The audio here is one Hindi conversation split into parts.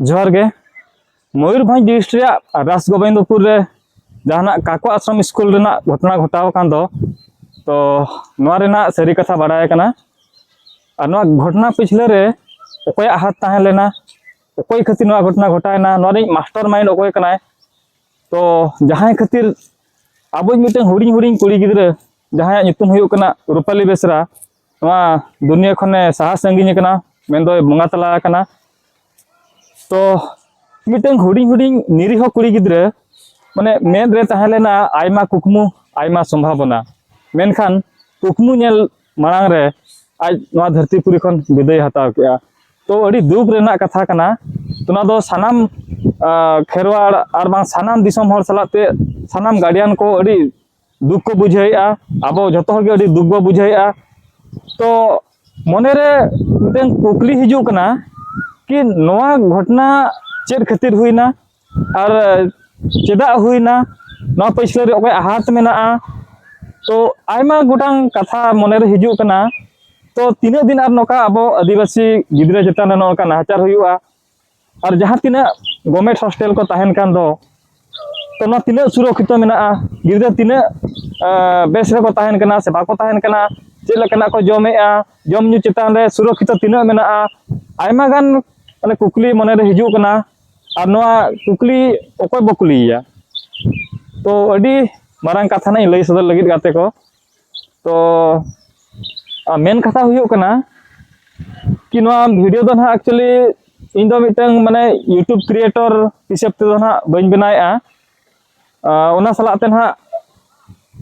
जोहार गे मयूरभंज डिस्ट्रिक्ट रासगोविंदपुर रे जहां काको आश्रम स्कूल रेना घटना घटाव कान दो तो नोआ रेना सारी कथा बाडाय कना और नोआ घटना पिछले रे ओकोय हाथ ताहे लेना ओकोय खातिर नोआ घटना घटायना नोआ रे मास्टर माइंड ओकोय कनाय तो जहां खातिर अब मिटन हुडिंग हुडिंग कुड़ी गिद्रा जहां nyutum हुयुक कना रूपाली बेसरा नोआ दुनिया खने साहा संगिनी कना मेंदो बंगा तला कना तो मिटन हुडिंग हुडिंग निरीह कुड़ी गिद्रा माने मेन रे ताहे लेना आयमा कुकमु आयमा संभावना मेनखान कुकमु नेल मांग रे आज नोआ धरतीपुरी खन विदाय हताव केआ तो अड़ी दुख रेना कथा कना तो ना दो सानाम खेरवाड़ और बांग सानाम दिसम हर सलाते सानाम गार्डियन को अड़ी दुख को बुझाइया आबो जतो हर के अड़ी दुख बो बुझाइया तो मने रे मिटन कुकली हिजु कना कि नोआ घटना चेद खातिर हुईना और चेदा हुईना नोआ पिछले रे ओके हाथ मेना तो आयमा गोटांग कथा मने रे हिजु कना तो तीन दिन और नौका अब आदिवासी गिद्रा चेतान नौका नाचार हुआ और जहाँ तीना गवर्नमेंट हॉस्टल को तहन कान दो तो ना तीना सुरक्षित मेना गिद्रा तीना बेस रे को तहन कना से बाको तहन कना चेद लकना को जमेआ जम न्यू चेतान रे सुरक्षित तीना मेना आयमा गान माने कुकली मने रे हिजु कना और नोआ कुकली ओकोय बकुलिया तो अडी मारंग कथा ना लई सदर लगित गाते को तो मेन कथा हुयो कना कि नोआ वीडियो दो ना एक्चुअली इन दो मिटंग माने यूट्यूब क्रिएटर हिसाब ते दो ना बइन बनाया ओना सलाते ना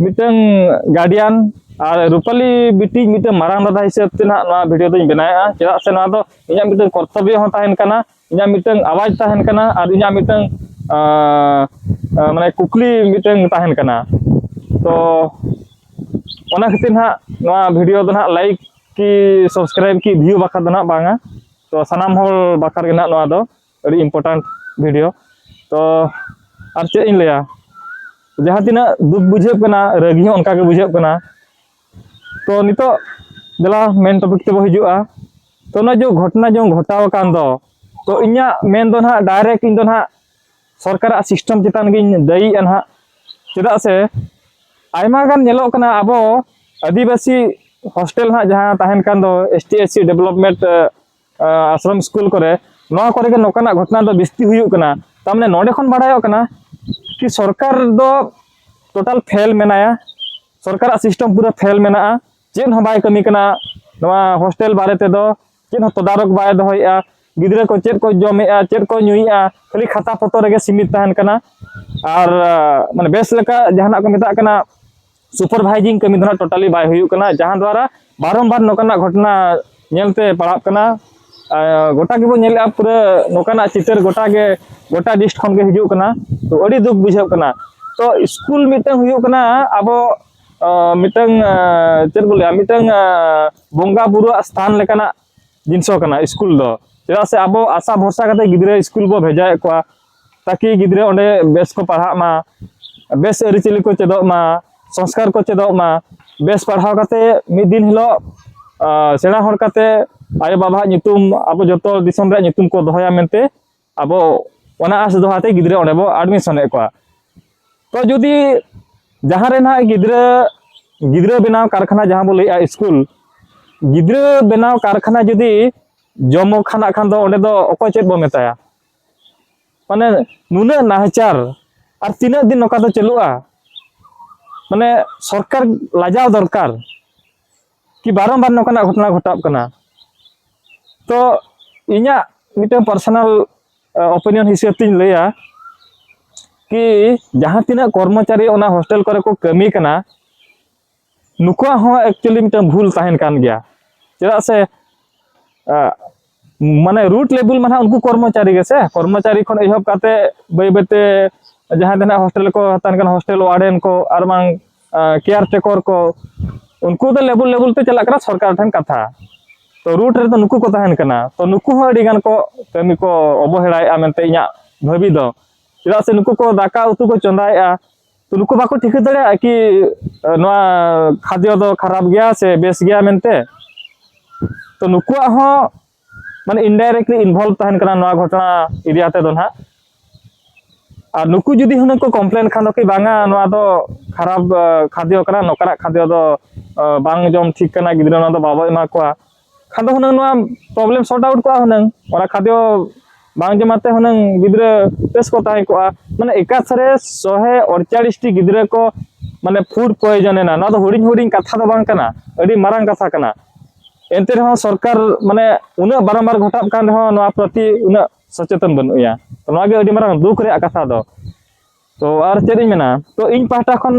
मिटंग गार्डियन और रूपाली बिटी मिटंग मारंग दादा हिसाब ते ना नोआ वीडियो दो बनाया चेदा से नोआ दो इया मिटंग कर्तव्य हो ताहेन कना इया मिटंग आवाज ताहेन कना और इया मिटंग माने कुकली मिटंग ताहेन कना तो ओना खातिर ना नोआ वीडियो दो ना लाइक की सब्सक्राइब की व्यू बाखा दो ना बांगा तो सनाम होल बाखर के ना नोआ दो अड़ी इम्पोर्टेंट वीडियो तो और चे इन लया जहां तीना दुख बुझे कना रगी हो उनका के बुझे कना तो नितो देला मेन टॉपिक ते हिजुआ तो ना जो घटना जो घटाव कान दो तो इन्या मेन दो ना डायरेक्ट इन दो ना सरकार सिस्टम चितान गिन दई अनहा चेदा से आयमा गान नेलो कना आबो आदिवासी हॉस्टल हा जहां ताहेन कान दो एसटी डेवलपमेंट आश्रम स्कूल करे नोआ करे के नोकाना घटना दो बिस्ती हुयु कना तामने नोडे खन बाडायो कना कि सरकार दो टोटल फेल मेनाया सरकार सिस्टम पूरा फेल मेना चेन हो बाय कमी कना नोआ हॉस्टल बारे ते दो चेन हो तदारक बाय दोहया गिद्रा को चेद को जमेआ चेद को नुइया खाली खाता पतो रेगे सीमित ताहेन कना और माने बेस लेका जहाना को मेता कना सुपरवाइजिंग कमी दो टोटली बाय हुयु कना जहां द्वारा बारंबार नोकाना घटना नेलते पड़ा कना गोटा के बो नेले पूरा नोकाना चितर गोटा डिस्ट खन के हिजु कना तो अड़ी दुख बुझाव कना तो स्कूल मिटंग हुयु कना आबो मिटंग चेद बोले मिटंग बंगा बुरु स्थान लेकाना जिनसो कना स्कूल दो चेदा से आबो आशा भरसा कते गिद्रा स्कूल बो भेजाए को ताकि गिद्रा ओंडे बेस को पढ़ा मा बेस अरिचली को चेदो मा संस्कार को चेदो मा बेस पढ़ाव कते मिद दिन हिलो सेना हर कते आयो बाबा नितुम आबो जतो दिसम रे नितुम को दोहया मेनते आबो ओना आस दोहाते गिद्रा ओंडे बो एडमिशन ए को तो जदी जहां रे ना गिद्रा बनाव कारखाना जहां बो लइया स्कूल गिद्रा बनाव कारखाना जदी जमो खाना खान दो ओंडे दो ओको चेद बो मेताया माने नुना नाहचार और तीना दिन नोका दो चलुआ माने सरकार लाजाव दरकार कि बारंबार नोकाना घटना घटाव कना तो इन्या मिटन पर्सनल ओपिनियन हिसाब तीन लैया कि जहां तीना कर्मचारी ओना हॉस्टल करे को कमी कना नुकुआ हो एक्चुअली मिटन भूल ताहेन कान गया चेदा से माने रूट लेवल माना उनको कर्मचारी गे से कर्मचारी खन एहब काते बै बैते जहां देना हॉस्टल को तान कन हॉस्टल वार्डन को आर मांग केयर टेकर को उनको तो लेवल ते चला करा सरकार ठन कथा तो रूट रे तो नुकु को ताहेन कना तो नुकु हो अडी गान को कमी को अवहेलाया मेनते इया भाबी दो चेदा से नुकु को दाका उतु को चंदाया तो नुकु बाको ठीक दड़े कि नोआ खाद्य दो खराब गया से बेस गया मेनते तो नुकुआ हो माने इनडायरेक्टली इनवॉल्व तहन कना नोआ घटना इदी आते दो ना और नुकु जुदी हुन को कंप्लेन खान दो कि बांगा नोआ दो खराब खाद्य कना नोकरा खाद्य दो बांग जम ठीक कना गिद्रा ना दो बाबा एमा को खान दो हुन नोआ प्रॉब्लम सॉर्ट आउट को हुन ओरा खाद्य बांग जमाते हुन गिद्रा पेस को ताई को माने एकाथरे 148 टी गिद्रा को माने फूड पॉइजन ना ना दो हुडिंग हुडिंग कथा दो बांग कना अडी मारांग कथा कना एंते रहो सरकार माने उना बारंबार घटाब कान रहो नोआ प्रति उना सचेतन बनुया तो नोआ गे अडी मारांग दुख रे कथा दो तो आर चेदिन मेना तो इन पाटा खन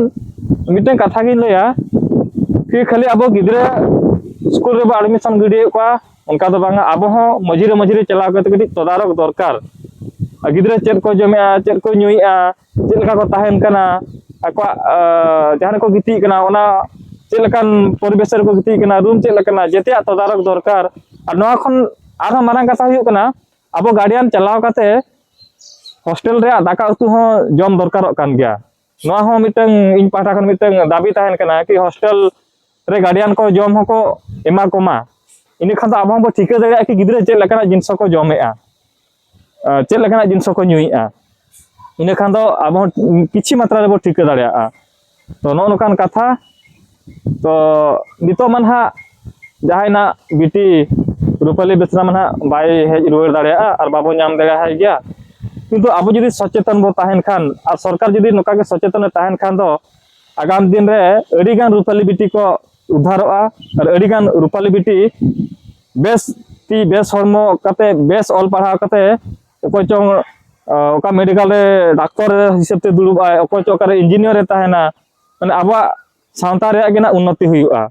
मिटे कथा गिन लया कि खाली अब गिद्रा स्कूल रे एडमिशन गिडी को उनका दो बांगा अब हो मझिरे मझिरे चला कते कटी तदारक दरकार गिद्रा चेद को जमेआ चेद को नुइआ चेद लका को ताहेन कना आको जहां को गिती कना ओना चेलकान परिवेश रे को गिती कना रूम चेलकाना जेते तदारक दरकार और नोआ खन आर मारांग कथा हुई कना अब गार्डियन चलाव काते हॉस्टल रे दाका उतु हो जम दरकार कान गया नोआ हो मिटंग इन पाटा खन मिटंग दाबी ताहेन कना कि हॉस्टल रे गार्डियन को जम हको एमा कोमा इनि खान अब हम ठिका दाड़ा कि गिद्रा चेल लकाना जिनिस को जमेआ चेल लकाना जिनिस को नुइआ इन खान अब किछि मात्रा रे बो ठिका दाड़ा तो नो नोकान कथा तो नितो मनहा जहायना बिटी रूपाली बेसरा मनहा बाय हेज रुवार दाड़ा और बाबो नाम दाड़ा है गया किंतु अब जदि सचेतन बो ताहेन खान और सरकार जदि नोका के सचेतन ताहेन खान दो आगाम दिन रे अडी गान रूपाली बिटी को उद्धारोआ और अडी गान रूपाली बिटी बेस ती बेस हरमो कते बेस ऑल पढ़ा कते ओको चोंग ओका मेडिकल रे डॉक्टर हिसाब ते दुलुब आय ओको चोका रे इंजीनियर रे ताहेना माने आबा सावता रे गेना उन्नति हुआ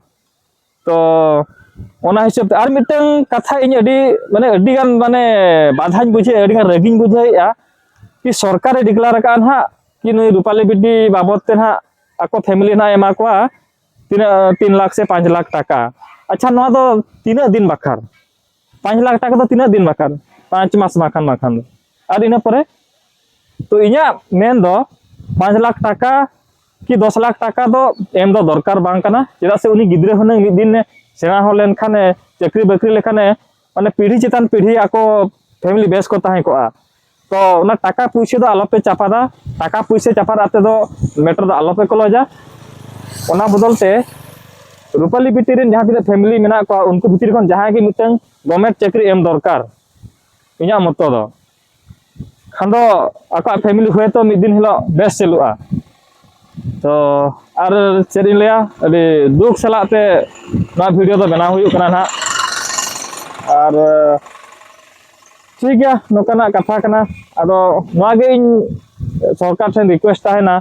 तो ओना हिसाब ते आर मिटंग कथा इन अडी गान माने बाधाñ बुझे अडी गान रगिñ बुझाइया कि सरकार डिक्लेयर कान हा कि नुई रूपाली बिटी बाबत ते ना ako family na ema kwa 3 lakh से 5 लाख टाका अच्छा नोआ दो तीना दिन बाखार 5 लाख टाका तो तीना दिन बाखार 5 मास बाखान बाखान और इन परे तो इना मेन दो 5 लाख टाका कि 10 लाख टाका दो एम दो दरकार बांग कना चेदा से उनी गिद्रे होने मिद दिन सेना हो लेन खाने चाकरी बाकरी लेखाने माने पीढ़ी चितान पीढ़ी ako फैमिली बेस को ताहे को तो ना टाका पैसे दो आलोपे चापादा टाका पैसे चापाद आते दो मैटर दो आलोपे कलोजा ओना बदलते रूपाली बिटी रेन जहां तिना फैमिली मेना को उनको भितर खन जहां के मिटन गवर्नमेंट चाकरी एम दरकार इना मतो दो खान दो आका फैमिली हुए तो मिद दिन हिलो बेस चलुआ तो आर चेरिन लिया अभी दुख सलाते ना वीडियो तो बना हुई कना ना और ठीक है नोकाना कथा कना आदो नोआ गे इन सरकार ठेन रिक्वेस्ट ताहेना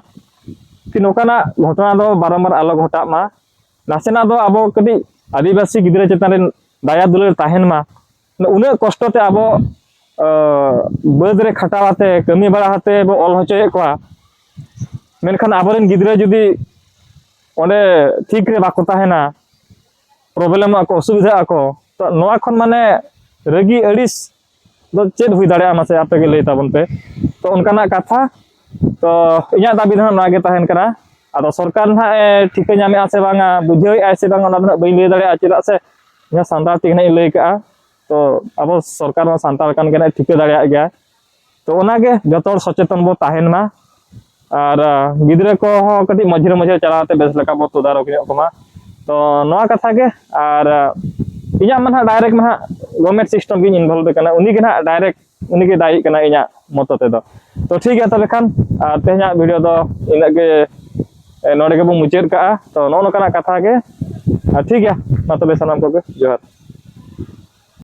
कि नोकाना घटना दो बारंबार आलो घटा मा नासेना दो अब कटी आदिवासी गिद्रा चेतान रेन दाया दुलार ताहेन मा उना कष्ट ते अब बद रे खटावाते कमी बड़ा हाते बो ऑल होचोए को मेनखान आबरेन गिद्रा जुदी ओंडे ठीक रे बाको ताहेना प्रॉब्लम आको असुविधा आको तो नोआ खन माने रगी अड़िस दो चेद हुई दाड़ा मासे आपे के लई ताबन पे तो उनकाना कथा तो इया दाबी ना नागे ताहेन करा आदो सरकार ना ठिका नामे आसे बांगा बुझाई आसे बांगा ना बई लई दाड़ा चेदा से या सांतार तिगना लई का तो अब सरकार मा सांतार कान गेना ठिका दाड़ा गया तो ओनागे जतोर सचेतन बो ताहेन मा और गिद्रा को हो कटी मझिरे मझिरे चलाते बेस लका बो तदारक को तो नोआ कथा के और इना मन डायरेक्ट मा गवर्नमेंट सिस्टम गिन इनवॉल्व कना उनी के ना डायरेक्ट उनी के दाई कना इना मतो ते दो तो ठीक है तबे खान तेहना वीडियो दो इना के नोडे के बो मुचेद का तो नो नोकाना कथा के ठीक है मा तबे सनाम को जोहार।